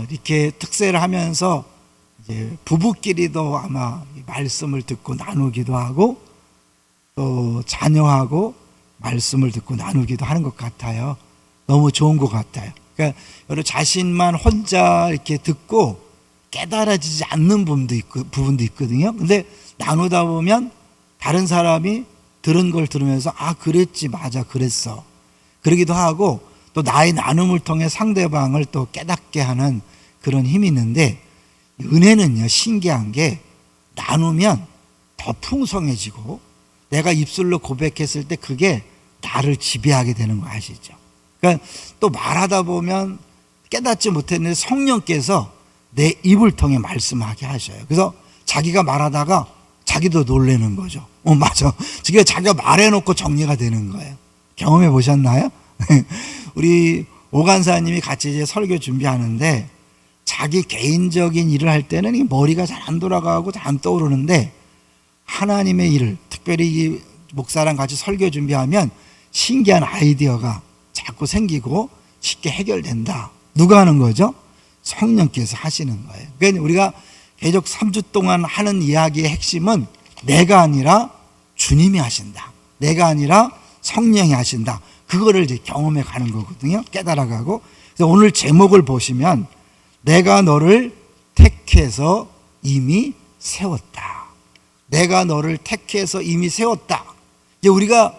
이렇게 특세를 하면서 이제 부부끼리도 아마 말씀을 듣고 나누기도 하고 또 자녀하고 말씀을 듣고 나누기도 하는 것 같아요. 너무 좋은 것 같아요. 그러니까 여러 자신만 혼자 이렇게 듣고 깨달아지지 않는 부분도 있거든요. 근데 나누다 보면 다른 사람이 들은 걸 들으면서 아, 그랬지, 맞아, 그랬어. 그러기도 하고 또 나의 나눔을 통해 상대방을 또 깨닫게 하는 그런 힘이 있는데, 은혜는요, 신기한 게 나누면 더 풍성해지고 내가 입술로 고백했을 때 그게 나를 지배하게 되는 거 아시죠? 그러니까 또 말하다 보면 깨닫지 못했는데 성령께서 내 입을 통해 말씀하게 하셔요. 그래서 자기가 말하다가 자기도 놀라는 거죠. 맞아. 자기가 말해놓고 정리가 되는 거예요. 경험해 보셨나요? 우리 오간사님이 같이 이제 설교 준비하는데 자기 개인적인 일을 할 때는 이 머리가 잘 안 돌아가고 잘 안 떠오르는데 하나님의 일을, 특별히 이 목사랑 같이 설교 준비하면 신기한 아이디어가 자꾸 생기고 쉽게 해결된다. 누가 하는 거죠? 성령께서 하시는 거예요. 그러니까 우리가 계속 3주 동안 하는 이야기의 핵심은 내가 아니라 주님이 하신다. 내가 아니라 성령이 하신다. 그거를 이제 경험해 가는 거거든요. 깨달아 가고. 그래서 오늘 제목을 보시면 내가 너를 택해서 이미 세웠다. 내가 너를 택해서 이미 세웠다. 이제 우리가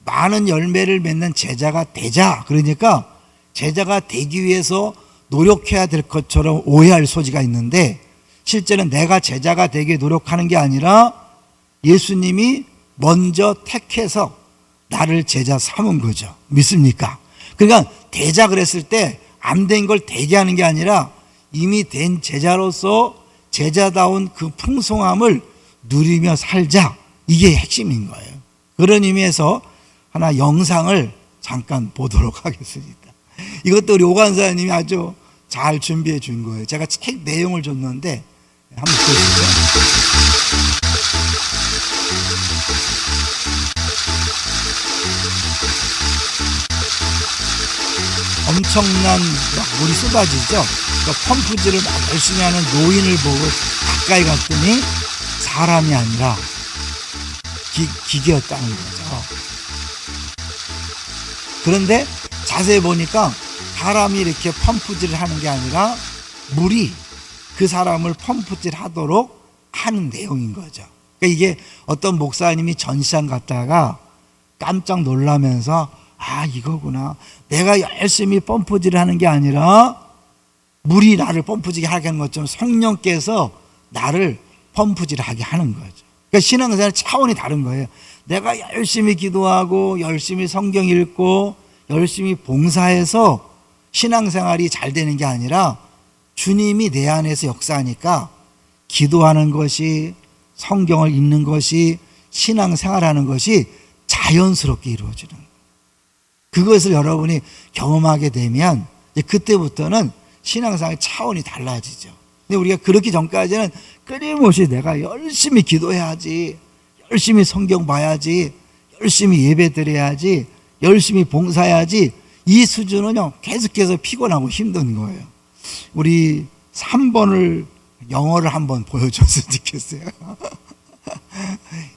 많은 열매를 맺는 제자가 되자. 그러니까 제자가 되기 위해서 노력해야 될 것처럼 오해할 소지가 있는데, 실제는 내가 제자가 되게 노력하는 게 아니라 예수님이 먼저 택해서 나를 제자 삼은 거죠. 믿습니까? 그러니까 되자 그랬을 때 안 된 걸 되게 하는 게 아니라 이미 된 제자로서 제자다운 그 풍성함을 누리며 살자. 이게 핵심인 거예요. 그런 의미에서 하나 영상을 잠깐 보도록 하겠습니다. 이것도 우리 오간사님이 아주 잘 준비해 준 거예요. 제가 책 내용을 줬는데 한번 보시죠. 엄청난 물이 쏟아지죠. 그러니까 펌프질을 막 열심히 하는 노인을 보고 가까이 갔더니 사람이 아니라 기계였다는 거죠. 그런데 자세히 보니까 사람이 이렇게 펌프질을 하는 게 아니라 물이 그 사람을 펌프질 하도록 하는 내용인 거죠. 그러니까 이게 어떤 목사님이 전시장 갔다가 깜짝 놀라면서 아, 이거구나. 내가 열심히 펌프질을 하는 게 아니라 물이 나를 펌프질하게 하는 것처럼 성령께서 나를 펌프질하게 하는 거죠. 그러니까 신앙생활 차원이 다른 거예요. 내가 열심히 기도하고 열심히 성경 읽고 열심히 봉사해서 신앙생활이 잘 되는 게 아니라 주님이 내 안에서 역사하니까 기도하는 것이, 성경을 읽는 것이, 신앙생활하는 것이 자연스럽게 이루어지는 거예요. 그것을 여러분이 경험하게 되면 이제 그때부터는 신앙생활의 차원이 달라지죠. 근데 우리가 그렇기 전까지는 끊임없이 내가 열심히 기도해야지, 열심히 성경 봐야지, 열심히 예배 드려야지, 열심히 봉사해야지, 이 수준은요 계속해서 피곤하고 힘든 거예요. 우리 3번을 영어를 한번 보여줬으면 좋겠어요.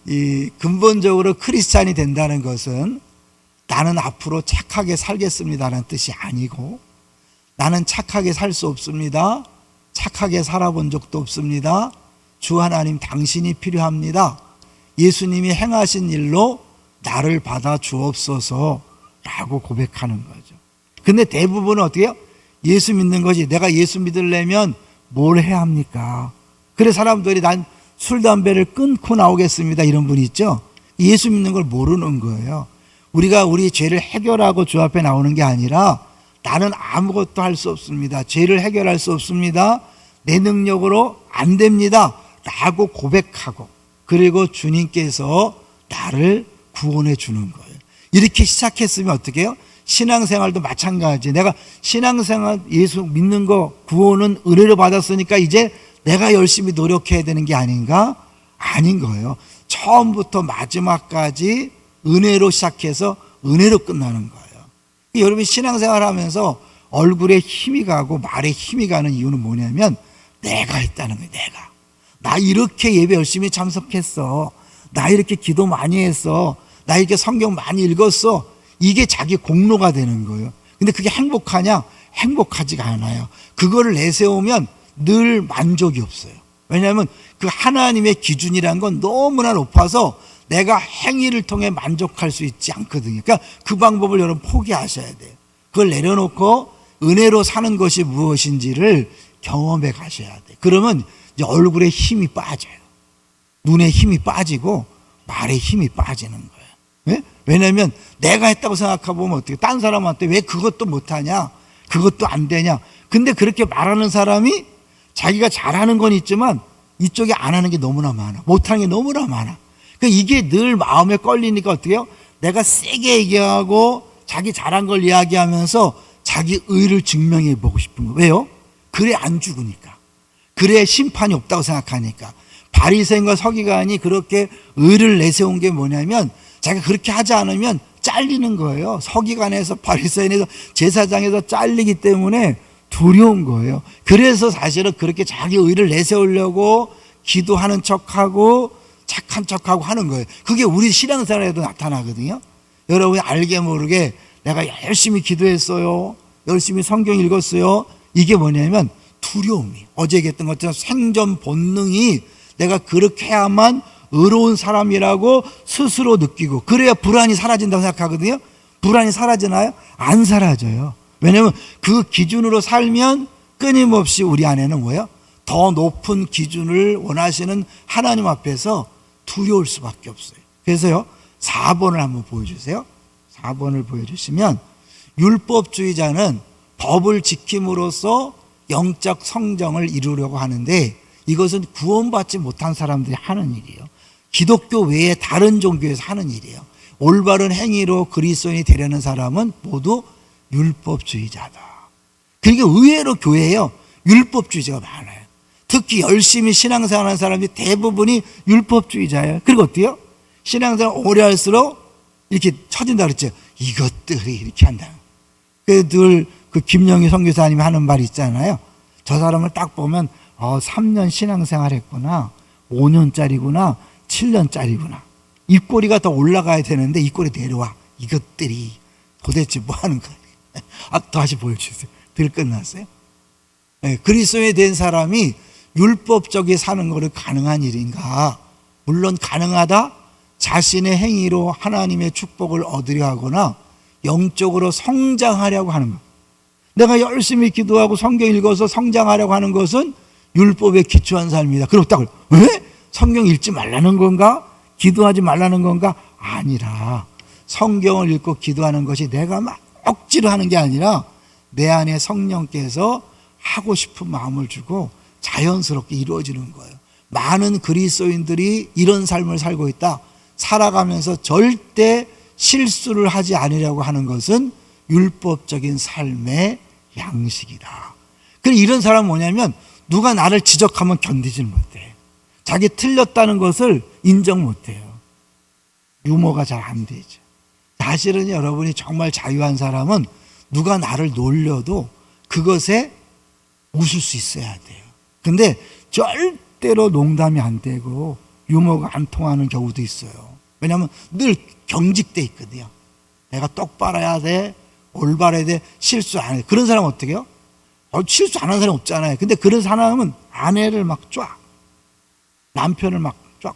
이 근본적으로 크리스찬이 된다는 것은 나는 앞으로 착하게 살겠습니다라는 뜻이 아니고, 나는 착하게 살 수 없습니다, 착하게 살아본 적도 없습니다, 주 하나님 당신이 필요합니다, 예수님이 행하신 일로 나를 받아 주옵소서 라고 고백하는 거죠. 근데 대부분은 어떻게 해요? 예수 믿는 거지. 내가 예수 믿으려면 뭘 해야 합니까? 그래 사람들이 난 술, 담배를 끊고 나오겠습니다 이런 분이 있죠. 예수 믿는 걸 모르는 거예요. 우리가 우리 죄를 해결하고 주 앞에 나오는 게 아니라 나는 아무것도 할 수 없습니다, 죄를 해결할 수 없습니다, 내 능력으로 안 됩니다 라고 고백하고, 그리고 주님께서 나를 구원해 주는 거예요. 이렇게 시작했으면 어떻게 해요? 신앙생활도 마찬가지. 내가 신앙생활, 예수 믿는 거, 구원은 은혜로 받았으니까 이제 내가 열심히 노력해야 되는 게 아닌가? 아닌 거예요. 처음부터 마지막까지 은혜로 시작해서 은혜로 끝나는 거예요. 여러분이 신앙생활 하면서 얼굴에 힘이 가고 말에 힘이 가는 이유는 뭐냐면 내가 했다는 거예요. 내가. 나 이렇게 예배 열심히 참석했어. 나 이렇게 기도 많이 했어. 나 이렇게 성경 많이 읽었어. 이게 자기 공로가 되는 거예요. 근데 그게 행복하냐? 행복하지가 않아요. 그거를 내세우면 늘 만족이 없어요. 왜냐하면 그 하나님의 기준이라는 건 너무나 높아서 내가 행위를 통해 만족할 수 있지 않거든요. 그러니까 그 방법을 여러분 포기하셔야 돼요. 그걸 내려놓고 은혜로 사는 것이 무엇인지를 경험해 가셔야 돼요. 그러면 이제 얼굴에 힘이 빠져요. 눈에 힘이 빠지고 말에 힘이 빠지는 거예요. 네? 왜냐하면 내가 했다고 생각해보면 어떻게 딴 사람한테 왜 그것도 못하냐, 그것도 안 되냐. 근데 그렇게 말하는 사람이 자기가 잘하는 건 있지만 이쪽에 안 하는 게 너무나 많아. 못하는 게 너무나 많아. 그러니까 이게 늘 마음에 걸리니까 어떻게 해요? 내가 세게 얘기하고 자기 잘한 걸 이야기하면서 자기 의를 증명해 보고 싶은 거예요. 왜요? 그래 안 죽으니까. 그래 심판이 없다고 생각하니까. 바리새인과 서기관이 그렇게 의를 내세운 게 뭐냐면 자기가 그렇게 하지 않으면 잘리는 거예요. 서기관에서 바리새인에서 제사장에서 잘리기 때문에 두려운 거예요. 그래서 사실은 그렇게 자기 의를 내세우려고 기도하는 척하고 착한 척하고 하는 거예요. 그게 우리 신앙생활에도 나타나거든요. 여러분이 알게 모르게 내가 열심히 기도했어요. 열심히 성경 읽었어요. 이게 뭐냐면 두려움이. 어제 얘기했던 것처럼 생존 본능이 내가 그렇게 해야만 의로운 사람이라고 스스로 느끼고 그래야 불안이 사라진다고 생각하거든요. 불안이 사라지나요? 안 사라져요. 왜냐하면 그 기준으로 살면 끊임없이 우리 안에는 뭐예요? 더 높은 기준을 원하시는 하나님 앞에서 두려울 수밖에 없어요. 그래서요 4번을 한번 보여주세요. 4번을 보여주시면 율법주의자는 법을 지킴으로써 영적 성정을 이루려고 하는데 이것은 구원받지 못한 사람들이 하는 일이에요. 기독교 외에 다른 종교에서 하는 일이에요. 올바른 행위로 그리스도인이 되려는 사람은 모두 율법주의자다. 그러니까 의외로 교회에요 율법주의자가 많아요. 특히 열심히 신앙생활하는 사람들이 대부분이 율법주의자예요. 그리고 어때요? 신앙생활 오래 할수록 이렇게 처진다 그랬죠. 이것들이 이렇게 한다. 늘 그 김영희 선교사님이 하는 말 있잖아요. 저 사람을 딱 보면 3년 신앙생활 했구나, 5년짜리구나, 7년짜리구나. 입꼬리가 더 올라가야 되는데 입꼬리 내려와. 이것들이 도대체 뭐 하는 거예요? 다시 보여주세요. 들 끝났어요? 네, 그리스도에 된 사람이 율법적에 사는 것을 가능한 일인가? 물론 가능하다. 자신의 행위로 하나님의 축복을 얻으려 하거나 영적으로 성장하려고 하는 것. 내가 열심히 기도하고 성경 읽어서 성장하려고 하는 것은 율법에 기초한 삶이다. 그렇다고 왜? 성경 읽지 말라는 건가? 기도하지 말라는 건가? 아니라 성경을 읽고 기도하는 것이 내가 막 억지로 하는 게 아니라 내 안에 성령께서 하고 싶은 마음을 주고 자연스럽게 이루어지는 거예요. 많은 그리스도인들이 이런 삶을 살고 있다. 살아가면서 절대 실수를 하지 않으려고 하는 것은 율법적인 삶의 양식이다. 그리고 이런 사람은 뭐냐면 누가 나를 지적하면 견디질 못해. 자기 틀렸다는 것을 인정 못해요. 유머가 잘 안 되죠. 사실은 여러분이 정말 자유한 사람은 누가 나를 놀려도 그것에 웃을 수 있어야 돼요. 근데 절대로 농담이 안 되고 유머가 안 통하는 경우도 있어요. 왜냐하면 늘 경직돼 있거든요. 내가 똑바로 해야 돼, 올바로 해야 돼, 실수 안 해. 그런 사람은 어떻게 해요? 실수 안 하는 사람 없잖아요. 근데 그런 사람은 아내를 막 쫙, 남편을 막 쫙,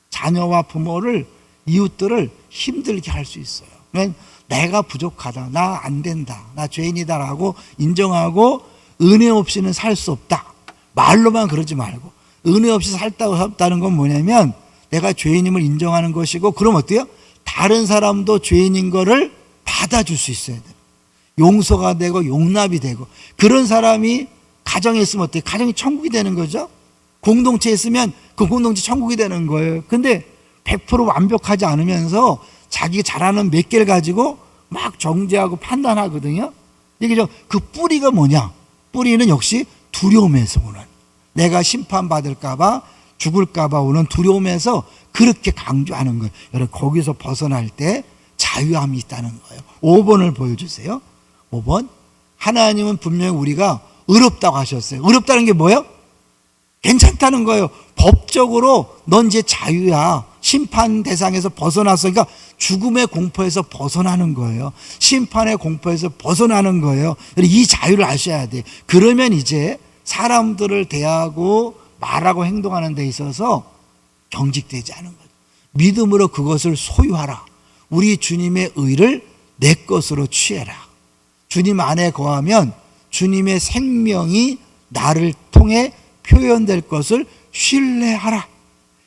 자녀와 부모를, 이웃들을 힘들게 할 수 있어요. 내가 부족하다, 나 안 된다, 나 죄인이다라고 인정하고 은혜 없이는 살 수 없다. 말로만 그러지 말고 은혜 없이 살다는 건 뭐냐면 내가 죄인임을 인정하는 것이고, 그럼 어때요? 다른 사람도 죄인인 거를 받아줄 수 있어야 돼요. 용서가 되고 용납이 되고. 그런 사람이 가정에 있으면 어때요? 가정이 천국이 되는 거죠. 공동체에 있으면 그 공동체 천국이 되는 거예요. 근데 100% 완벽하지 않으면서 자기가 잘하는 몇 개를 가지고 막 정죄하고 판단하거든요. 이게 그 뿌리가 뭐냐? 뿌리는 역시 두려움에서 오는, 내가 심판받을까봐 죽을까봐 오는 두려움에서 그렇게 강조하는 거예요. 여러분 거기서 벗어날 때 자유함이 있다는 거예요. 5번을 보여주세요. 5번. 하나님은 분명히 우리가 의롭다고 하셨어요. 의롭다는 게 뭐예요? 괜찮다는 거예요. 법적으로 넌 이제 자유야. 심판 대상에서 벗어나서, 그러니까 죽음의 공포에서 벗어나는 거예요. 심판의 공포에서 벗어나는 거예요. 이 자유를 아셔야 돼. 그러면 이제 사람들을 대하고 말하고 행동하는 데 있어서 경직되지 않은 거죠. 믿음으로 그것을 소유하라. 우리 주님의 의를 내 것으로 취해라. 주님 안에 거하면 주님의 생명이 나를 통해 표현될 것을 신뢰하라.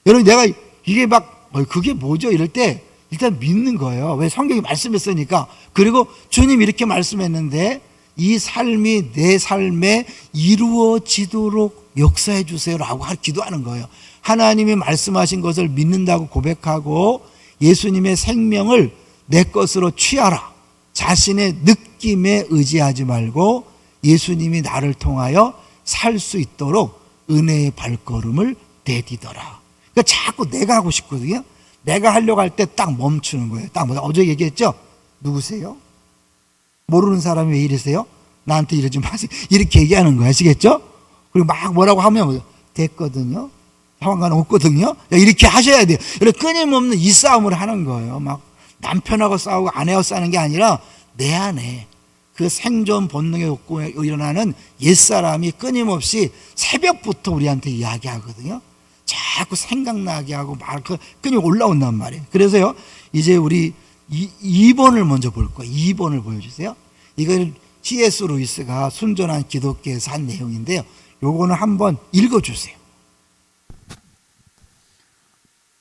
여러분, 내가 이게 막 그게 뭐죠? 이럴 때 일단 믿는 거예요. 왜? 성경이 말씀했으니까. 그리고 주님 이렇게 말씀했는데 이 삶이 내 삶에 이루어지도록 역사해 주세요라고 기도하는 거예요. 하나님이 말씀하신 것을 믿는다고 고백하고 예수님의 생명을 내 것으로 취하라. 자신의 느낌에 의지하지 말고 예수님이 나를 통하여 살 수 있도록 은혜의 발걸음을 내디더라. 그러니까 자꾸 내가 하고 싶거든요. 내가 하려고 할 때 딱 멈추는 거예요. 딱 어제 얘기했죠? 누구세요? 모르는 사람이 왜 이러세요? 나한테 이러지 마세요. 이렇게 얘기하는 거예요. 아시겠죠? 그리고 막 뭐라고 하면 됐거든요. 상관 없거든요. 이렇게 하셔야 돼요. 끊임없는 이 싸움을 하는 거예요. 막 남편하고 싸우고 아내하고 싸우는 게 아니라 내 안에 그 생존 본능의 욕구에 일어나는 옛사람이 끊임없이 새벽부터 우리한테 이야기하거든요. 자꾸 생각나게 하고 끊임 올라온단 말이에요. 그래서요, 이제 우리 2번을 먼저 볼 거예요. 2번을 보여주세요. 이걸 C.S. 루이스가 순전한 기독교에서 한 내용인데요. 요거는 한번 읽어주세요.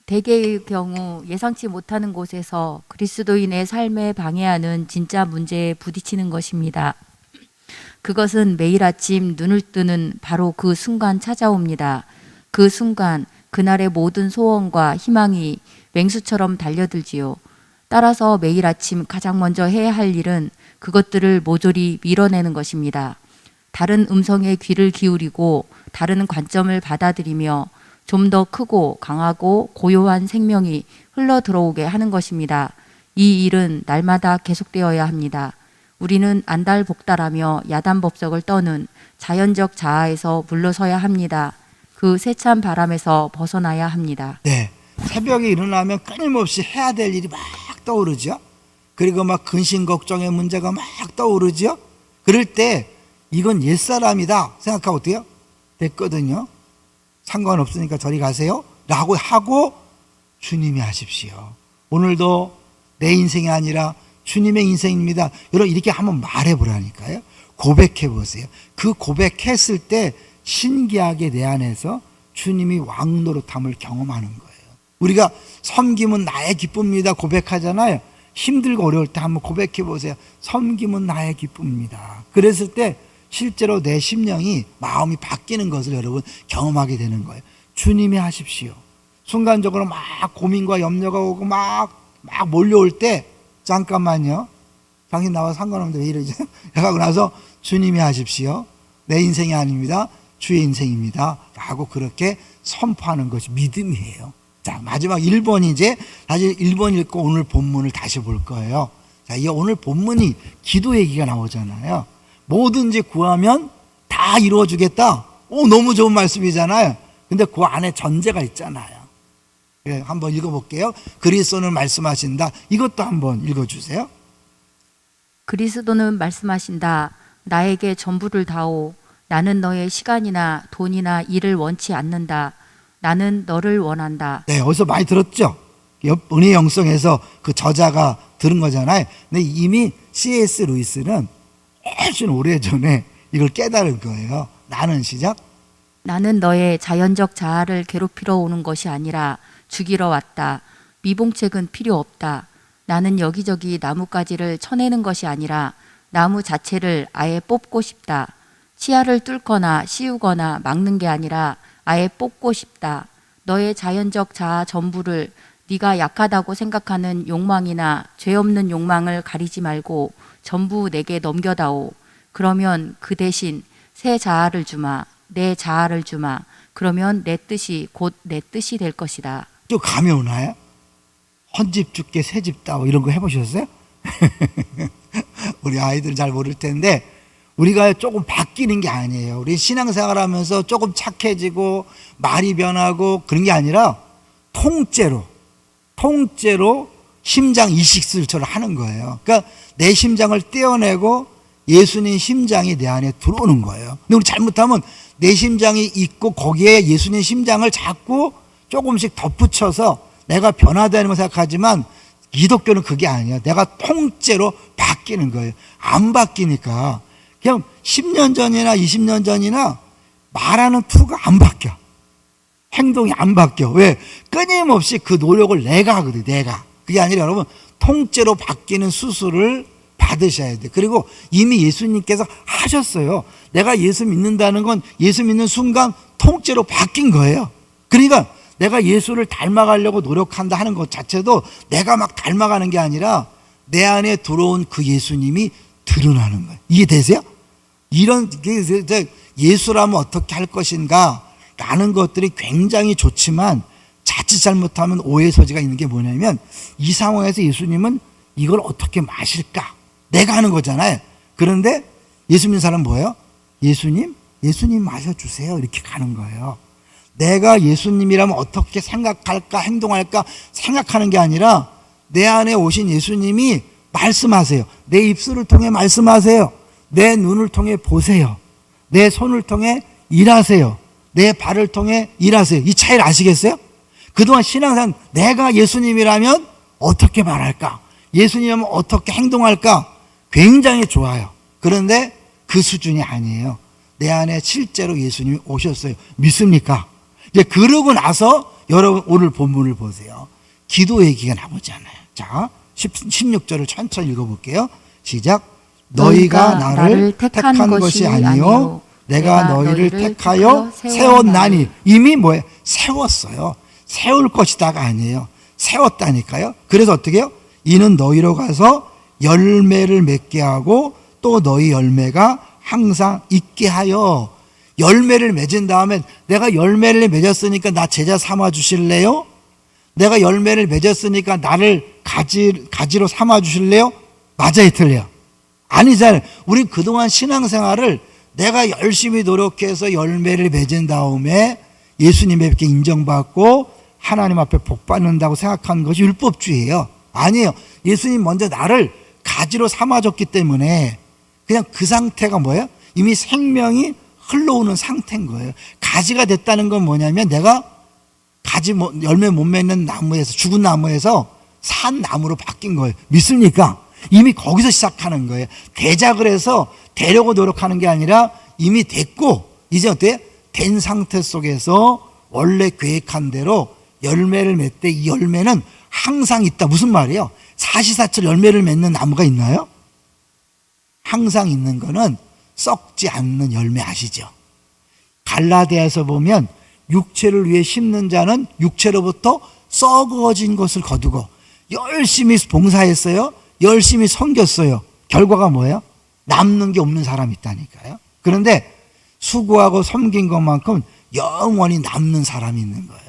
대개의 경우 예상치 못하는 곳에서 그리스도인의 삶에 방해하는 진짜 문제에 부딪히는 것입니다. 그것은 매일 아침 눈을 뜨는 바로 그 순간 찾아옵니다. 그 순간 그날의 모든 소원과 희망이 맹수처럼 달려들지요. 따라서 매일 아침 가장 먼저 해야 할 일은 그것들을 모조리 밀어내는 것입니다. 다른 음성에 귀를 기울이고 다른 관점을 받아들이며 좀 더 크고 강하고 고요한 생명이 흘러 들어오게 하는 것입니다. 이 일은 날마다 계속되어야 합니다. 우리는 안달복달하며 야단법석을 떠는 자연적 자아에서 물러서야 합니다. 그 세찬 바람에서 벗어나야 합니다. 네, 새벽에 일어나면 끊임없이 해야 될 일이 막 떠오르죠. 그리고 막 근심 걱정의 문제가 막 떠오르죠. 그럴 때 이건 옛사람이다 생각하고 어때요? 됐거든요. 상관없으니까 저리 가세요 라고 하고 주님이 하십시오. 오늘도 내 인생이 아니라 주님의 인생입니다. 여러분, 이렇게 한번 말해보라니까요. 고백해보세요. 그 고백했을 때 신기하게 내 안에서 주님이 왕노릇함을 경험하는 거예요. 우리가 섬김은 나의 기쁨입니다 고백하잖아요. 힘들고 어려울 때 한번 고백해보세요. 섬김은 나의 기쁨입니다. 그랬을 때 실제로 내 심령이, 마음이 바뀌는 것을 여러분 경험하게 되는 거예요. 주님이 하십시오. 순간적으로 막 고민과 염려가 오고 막 몰려올 때 잠깐만요. 당신 나와 상관없는데 왜 이러지? 하고 나서 주님이 하십시오. 내 인생이 아닙니다. 주의 인생입니다. 라고 그렇게 선포하는 것이 믿음이에요. 자, 마지막 1번 이제 다시 1번 읽고 오늘 본문을 다시 볼 거예요. 자, 이 오늘 본문이 기도 얘기가 나오잖아요. 뭐든지 구하면 다 이루어주겠다. 너무 좋은 말씀이잖아요. 근데 그 안에 전제가 있잖아요. 한번 읽어볼게요. 그리스도는 말씀하신다. 이것도 한번 읽어주세요. 그리스도는 말씀하신다. 나에게 전부를 다오. 나는 너의 시간이나 돈이나 일을 원치 않는다. 나는 너를 원한다. 네, 어디서 많이 들었죠? 은혜 영성에서 그 저자가 들은 거잖아요. 근데 이미 C.S. 루이스는 훨씬 오래전에 이걸 깨달은 거예요. 나는 시작. 나는 너의 자연적 자아를 괴롭히러 오는 것이 아니라 죽이러 왔다. 미봉책은 필요 없다. 나는 여기저기 나뭇가지를 쳐내는 것이 아니라 나무 자체를 아예 뽑고 싶다. 치아를 뚫거나 씌우거나 막는 게 아니라 아예 뽑고 싶다. 너의 자연적 자아 전부를 네가 약하다고 생각하는 욕망이나 죄 없는 욕망을 가리지 말고 전부 내게 넘겨다오. 그러면 그 대신 새 자아를 주마. 내 자아를 주마. 그러면 내 뜻이 곧 내 뜻이 될 것이다. 또 감이 오나요? 헌집 죽게 새집 따오 이런 거 해보셨어요? 우리 아이들 잘 모를 텐데 우리가 조금 바뀌는 게 아니에요. 우리 신앙생활 하면서 조금 착해지고 말이 변하고 그런 게 아니라 통째로 심장 이식술처럼 하는 거예요. 그러니까 내 심장을 떼어내고 예수님 심장이 내 안에 들어오는 거예요. 근데 우리 잘못하면 내 심장이 있고 거기에 예수님 심장을 자꾸 조금씩 덧붙여서 내가 변화되는 걸 생각하지만 기독교는 그게 아니야. 내가 통째로 바뀌는 거예요. 안 바뀌니까 그냥 10년 전이나 20년 전이나 말하는 투가 안 바뀌어. 행동이 안 바뀌어. 왜? 끊임없이 그 노력을 내가 하거든. 내가. 그게 아니라 여러분 통째로 바뀌는 수술을 받으셔야 돼. 그리고 이미 예수님께서 하셨어요. 내가 예수 믿는다는 건 예수 믿는 순간 통째로 바뀐 거예요. 그러니까 내가 예수를 닮아가려고 노력한다 하는 것 자체도 내가 막 닮아가는 게 아니라 내 안에 들어온 그 예수님이 드러나는 거예요. 이해되세요? 이런 예수라면 어떻게 할 것인가 라는 것들이 굉장히 좋지만 자칫 잘못하면 오해 소지가 있는 게 뭐냐면 이 상황에서 예수님은 이걸 어떻게 마실까? 내가 하는 거잖아요. 그런데 예수 믿는 사람은 뭐예요? 예수님 마셔주세요. 이렇게 가는 거예요. 내가 예수님이라면 어떻게 생각할까, 행동할까 생각하는 게 아니라 내 안에 오신 예수님이 말씀하세요. 내 입술을 통해 말씀하세요. 내 눈을 통해 보세요. 내 손을 통해 일하세요. 내 발을 통해 일하세요. 이 차이를 아시겠어요? 그동안 신앙생활 내가 예수님이라면 어떻게 말할까? 예수님이라면 어떻게 행동할까? 굉장히 좋아요. 그런데 그 수준이 아니에요. 내 안에 실제로 예수님이 오셨어요. 믿습니까? 이제 그러고 나서 여러분 오늘 본문을 보세요. 기도 얘기가 나오잖아요. 자, 16절을 천천히 읽어볼게요. 시작. 너희가 나를 택한 것이 아니요 내가 너희를 택하여 세웠나니. 이미 뭐예요? 세웠어요. 세울 것이다가 아니에요. 세웠다니까요. 그래서 어떻게 해요? 이는 너희로 가서 열매를 맺게 하고 또 너희 열매가 항상 있게 하여. 열매를 맺은 다음에 내가 열매를 맺었으니까 나 제자 삼아 주실래요? 내가 열매를 맺었으니까 나를 가지로 삼아 주실래요? 맞아요, 틀려요? 아니잖아요. 우린 그동안 신앙생활을 내가 열심히 노력해서 열매를 맺은 다음에 예수님에게 인정받고 하나님 앞에 복 받는다고 생각하는 것이 율법주의예요. 아니에요. 예수님 먼저 나를 가지로 삼아줬기 때문에 그냥 그 상태가 뭐예요? 이미 생명이 흘러오는 상태인 거예요. 가지가 됐다는 건 뭐냐면 내가 열매 못 맺는 나무에서, 죽은 나무에서 산 나무로 바뀐 거예요. 믿습니까? 이미 거기서 시작하는 거예요. 대작을 해서 되려고 노력하는 게 아니라 이미 됐고 이제 어때요? 된 상태 속에서 원래 계획한 대로 열매를 맺되 이 열매는 항상 있다. 무슨 말이에요? 사시사철 열매를 맺는 나무가 있나요? 항상 있는 거는 썩지 않는 열매 아시죠? 갈라디아에서 보면 육체를 위해 심는 자는 육체로부터 썩어진 것을 거두고 열심히 봉사했어요. 열심히 섬겼어요. 결과가 뭐예요? 남는 게 없는 사람이 있다니까요. 그런데 수고하고 섬긴 것만큼 영원히 남는 사람이 있는 거예요.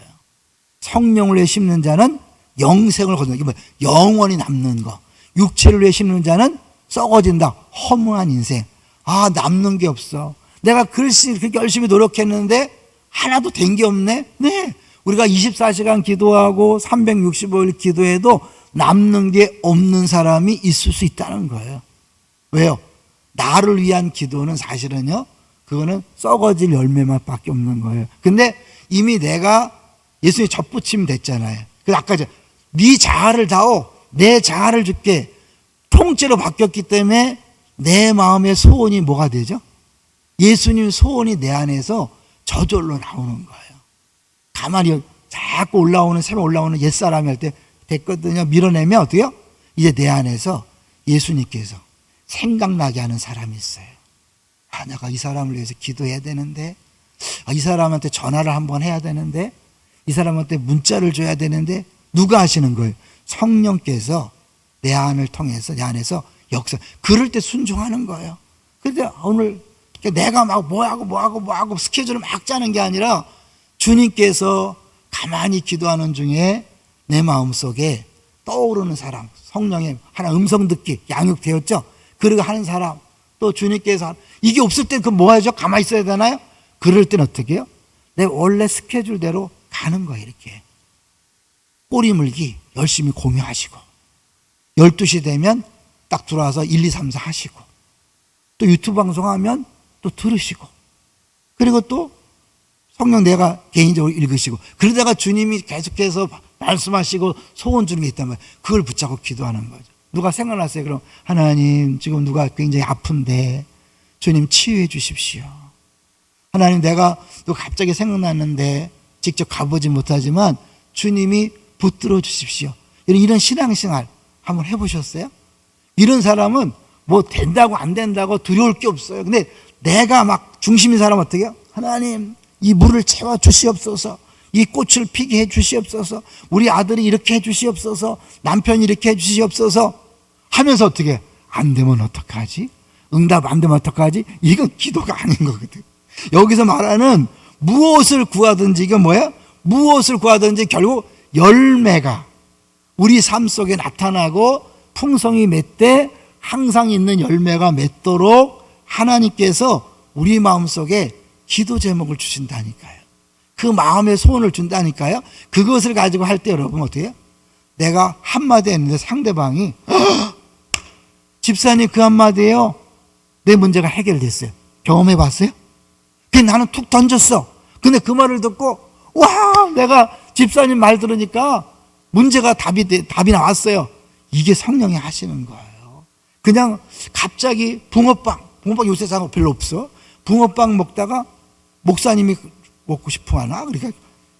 성령을 위해 심는 자는 영생을 거두는 게 뭐예요? 영원히 남는 거. 육체를 위해 심는 자는 썩어진다. 허무한 인생. 아, 남는 게 없어. 내가 그렇게 열심히 노력했는데 하나도 된 게 없네. 네, 우리가 24시간 기도하고 365일 기도해도 남는 게 없는 사람이 있을 수 있다는 거예요. 왜요? 나를 위한 기도는 사실은요, 그거는 썩어질 열매만 밖에 없는 거예요. 근데 이미 내가 예수님 접붙임 됐잖아요. 그래서 아까 네 자아를 다오, 내 자아를 줄게. 통째로 바뀌었기 때문에 내 마음의 소원이 뭐가 되죠? 예수님 소원이 내 안에서 저절로 나오는 거예요. 가만히 자꾸 올라오는, 새로 올라오는 옛사람이 할 때 됐거든요. 밀어내면 어때요? 이제 내 안에서 예수님께서 생각나게 하는 사람이 있어요. 아, 내가 이 사람을 위해서 기도해야 되는데, 아, 이 사람한테 전화를 한번 해야 되는데, 이 사람한테 문자를 줘야 되는데, 누가 하시는 거예요? 성령께서 내 안을 통해서, 내 안에서 역사. 그럴 때 순종하는 거예요. 그런데 오늘 내가 막 뭐하고 스케줄을 막 짜는 게 아니라 주님께서 가만히 기도하는 중에 내 마음속에 떠오르는 사람, 성령의 하나 음성 듣기 양육되었죠? 그러고 하는 사람, 또 주님께서 이게 없을 땐 그 뭐 하죠? 가만히 있어야 되나요? 그럴 땐 어떻게 해요? 내 원래 스케줄대로 가는 거예요. 이렇게 꼬리 물기 열심히 공유하시고 12시 되면 딱 들어와서 1, 2, 3, 4 하시고 또 유튜브 방송하면 또 들으시고 그리고 또 성경 내가 개인적으로 읽으시고 그러다가 주님이 계속해서 말씀하시고 소원 주는 게 있단 말이에요. 그걸 붙잡고 기도하는 거죠. 누가 생각났어요? 그럼 하나님 지금 누가 굉장히 아픈데 주님 치유해 주십시오. 하나님 내가 또 갑자기 생각났는데 직접 가보지 못하지만 주님이 붙들어 주십시오. 이런 신앙생활 한번 해보셨어요? 이런 사람은 뭐 된다고 안 된다고 두려울 게 없어요. 근데 내가 막 중심인 사람은 어떻게 해요? 하나님 이 물을 채워 주시옵소서, 이 꽃을 피게 해 주시옵소서, 우리 아들이 이렇게 해 주시옵소서, 남편이 이렇게 해 주시옵소서 하면서 어떻게 해요? 안 되면 어떡하지? 응답 안 되면 어떡하지? 이건 기도가 아닌 거거든. 여기서 말하는 무엇을 구하든지 이게 뭐야? 무엇을 구하든지 결국 열매가 우리 삶 속에 나타나고 풍성이 맺되 항상 있는 열매가 맺도록 하나님께서 우리 마음속에 기도 제목을 주신다니까요. 그 마음의 소원을 준다니까요. 그것을 가지고 할 때 여러분 어떻게 해요? 내가 한마디 했는데 상대방이 집사님 그 한마디에요 내 문제가 해결됐어요. 경험해 봤어요? 그냥 나는 툭 던졌어. 근데 그 말을 듣고 와 내가 집사님 말 들으니까 문제가 답이 나왔어요. 이게 성령이 하시는 거예요. 그냥 갑자기 붕어빵 요새 장 별로 없어. 붕어빵 먹다가 목사님이 먹고 싶어 하나? 그러니까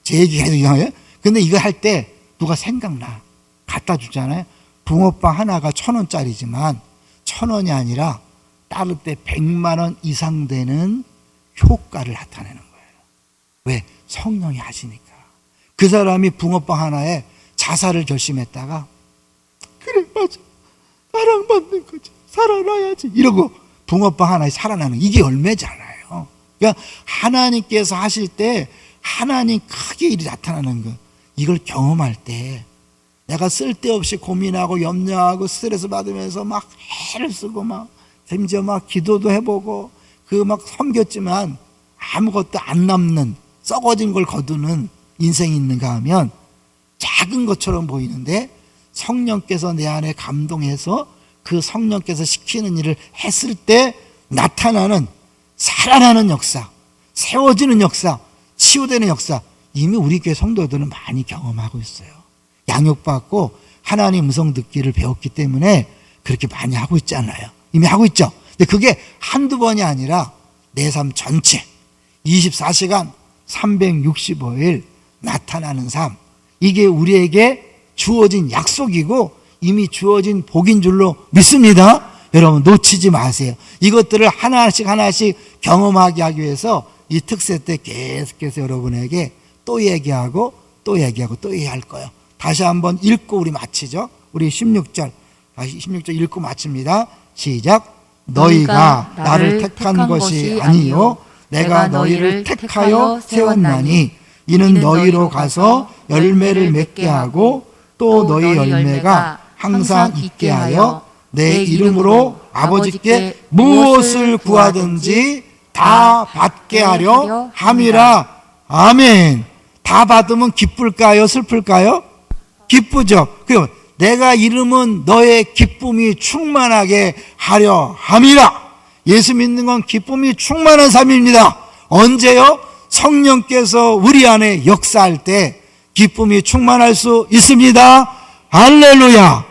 제 얘기 계속 이상해요. 근데 이거 할 때 누가 생각나. 갖다 주잖아요. 붕어빵 하나가 1,000원짜리지만 1,000원이 아니라 따를 때 100만 원 이상 되는 효과를 나타내는 거예요. 왜? 성령이 하시니까. 그 사람이 붕어빵 하나에 자살을 결심했다가 그래 맞아 사랑받는 거지 살아나야지 이러고 붕어빵 하나에 살아나는 이게 열매잖아요. 그러니까 하나님께서 하실 때 하나님 크게 일이 나타나는 거 이걸 경험할 때 내가 쓸데없이 고민하고 염려하고 스트레스 받으면서 막 해를 쓰고 막 심지어 막 기도도 해보고 그 막 섬겼지만 아무것도 안 남는 썩어진 걸 거두는 인생이 있는가 하면 작은 것처럼 보이는데 성령께서 내 안에 감동해서 그 성령께서 시키는 일을 했을 때 나타나는 살아나는 역사, 세워지는 역사, 치유되는 역사 이미 우리 교회 성도들은 많이 경험하고 있어요. 양육받고 하나님 음성 듣기를 배웠기 때문에 그렇게 많이 하고 있잖아요. 이미 하고 있죠. 근데 그게 한두 번이 아니라 내 삶 전체 24시간 365일 나타나는 삶 이게 우리에게 주어진 약속이고 이미 주어진 복인 줄로 믿습니다. 여러분 놓치지 마세요. 이것들을 하나씩 경험하게 하기 위해서 이 특세 때 계속해서 여러분에게 또 얘기하고 또 얘기할 거예요. 다시 한번 읽고 우리 마치죠. 우리 16절 다시 16절 읽고 마칩니다. 시작. 너희가 나를 택한 것이 아니요 내가 너희를 택하여 세웠나니 이는 너희로 가서 열매를 맺게 하고 또 너희 열매가 항상 있게 하여 내 이름으로 아버지께 무엇을 구하든지 다 받게 하려 함이라. 아멘. 다 받으면 기쁠까요? 슬플까요? 기쁘죠. 그리고 내가 이름은 너의 기쁨이 충만하게 하려 함이라. 예수 믿는 건 기쁨이 충만한 삶입니다. 언제요? 성령께서 우리 안에 역사할 때 기쁨이 충만할 수 있습니다. 할렐루야.